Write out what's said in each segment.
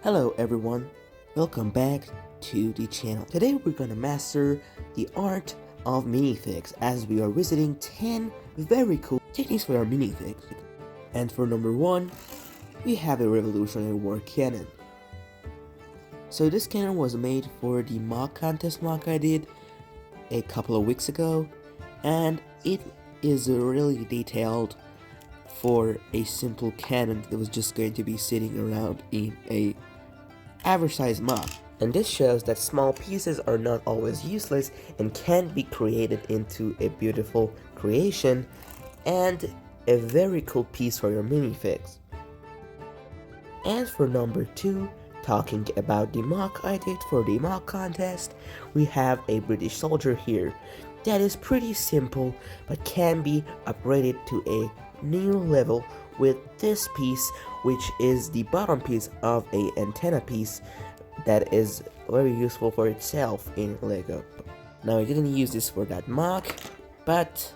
Hello everyone, welcome back to the channel. Today we're gonna master the art of minifigs as we are visiting 10 very cool techniques for our minifigs. And for number 1, we have a Revolutionary War cannon. So this cannon was made for the mock contest mock I did a couple of weeks ago, and it is really detailed for a simple cannon that was just going to be sitting around in a average size mock. And this shows that small pieces are not always useless and can be created into a beautiful creation and a very cool piece for your minifigs. And for number 2, talking about the mock I did for the mock contest, we have a British soldier here that is pretty simple but can be upgraded to a new level with this piece, which is the bottom piece of a antenna piece that is very useful for itself in Lego. Now I didn't use this for that mock, but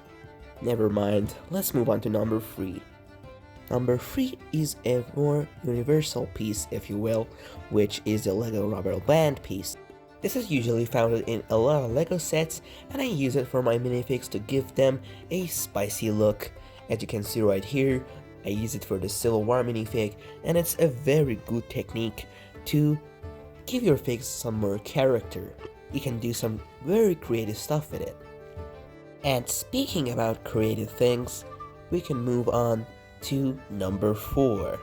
never mind, let's move on to number 3. Number 3 is a more universal piece, if you will, which is the Lego rubber band piece. This is usually found in a lot of Lego sets, and I use it for my minifigs to give them a spicy look. As you can see right here, I use it for the Civil War minifig, and it's a very good technique to give your figs some more character. You can do some very creative stuff with it. And speaking about creative things, we can move on to number 4,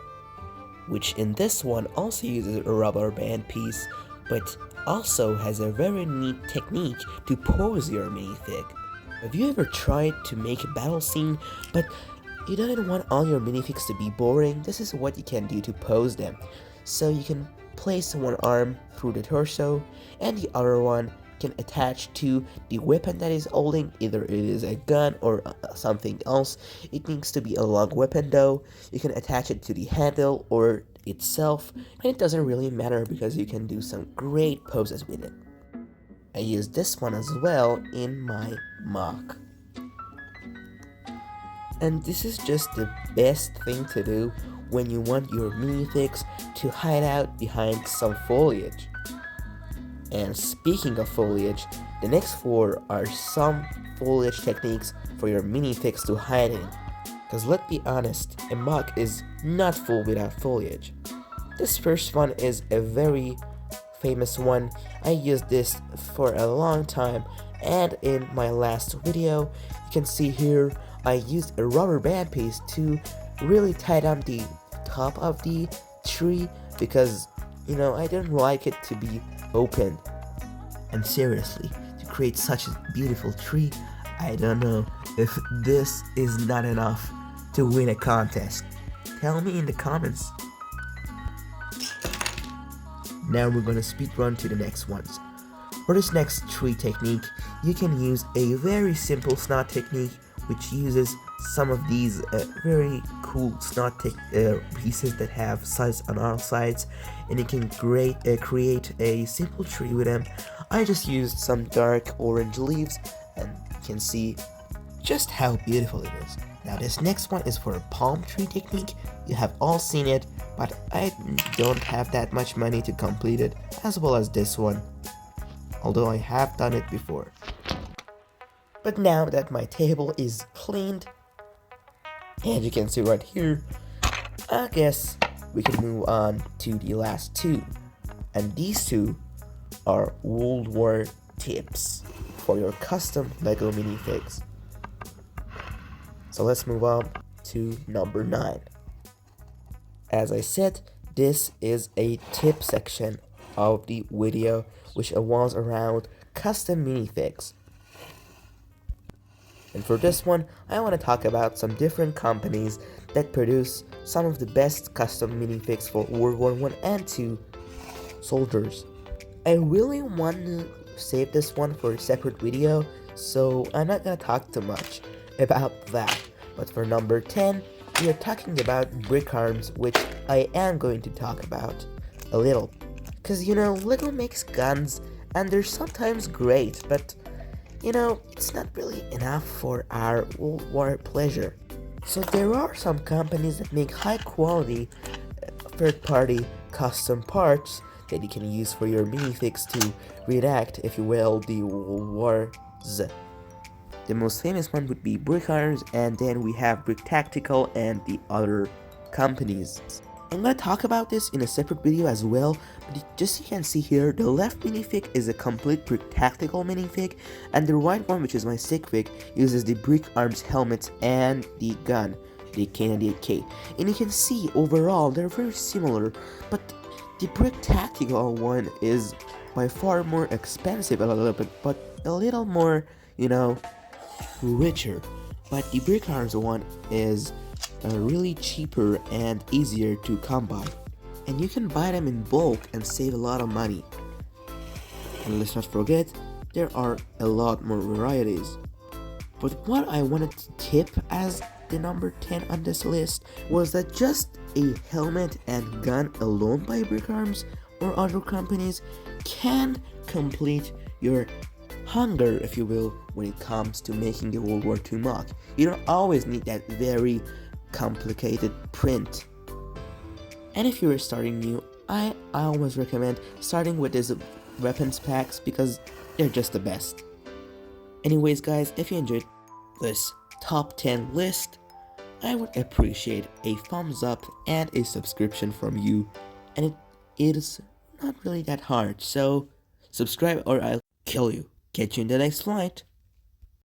which in this one also uses a rubber band piece, but also has a very neat technique to pose your minifig. Have you ever tried to make a battle scene, but you don't want all your minifigs to be boring? This is what you can do to pose them. So you can place one arm through the torso, and the other one can attach to the weapon that is holding. Either it is a gun or something else. It needs to be a long weapon though. You can attach it to the handle or itself, and it doesn't really matter because you can do some great poses with it. I use this one as well in my mock. And this is just the best thing to do when you want your minifigs to hide out behind some foliage. And speaking of foliage, the next 4 are some foliage techniques for your minifigs to hide in. Because let's be honest, a mock is not full without foliage. This first one is a very famous one. I used this for a long time, and in my last video, you can see here, I used a rubber band piece to really tie down the top of the tree because, I didn't like it to be open. And seriously, to create such a beautiful tree, I don't know if this is not enough to win a contest. Tell me in the comments. Now we're gonna speedrun to the next ones. For this next tree technique, you can use a very simple snot technique which uses some of these very cool snot pieces that have sides on all sides, and you can create a simple tree with them. I just used some dark orange leaves, and you can see just how beautiful it is. Now this next one is for a palm tree technique. You have all seen it, but I don't have that much money to complete it, as well as this one, although I have done it before. But now that my table is cleaned, and you can see right here, I guess we can move on to the last 2. And these 2 are World War tips for your custom Lego minifigs. So let's move on to number 9. As I said, this is a tip section of the video which revolves around custom minifigs. And for this one, I want to talk about some different companies that produce some of the best custom minifigs for World War I and II soldiers. I really want to save this one for a separate video, so I'm not going to talk too much about that. But for number 10, we are talking about brick arms, which I am going to talk about a little. Because Lego makes guns, and they're sometimes great, but it's not really enough for our World War pleasure. So there are some companies that make high quality third-party custom parts that you can use for your minifigs to reenact, if you will, the World War Z. The most famous one would be BWWII, and then we have Brick Tactical and the other companies. I'm gonna talk about this in a separate video as well, but just so you can see here, the left minifig is a complete Brick Tactical minifig, and the right one, which is my stick fig, uses the Brick Arms helmet and the gun, the K98K. And you can see overall they're very similar, but the Brick Tactical one is by far more expensive a little bit, but a little more, richer. But the Brick Arms one is really cheaper and easier to come by, and you can buy them in bulk and save a lot of money. And let's not forget, there are a lot more varieties. But what I wanted to tip as the number 10 on this list was that just a helmet and gun alone by Brick Arms or other companies can complete your hunger, if you will, when it comes to making a World War II mock. You don't always need that very complicated print. And if you're starting new, I always recommend starting with these weapons packs because they're just the best. Anyways guys, if you enjoyed this top 10 list, I would appreciate a thumbs up and a subscription from you, and it is not really that hard, so subscribe or I'll kill you. Catch you in the next flight.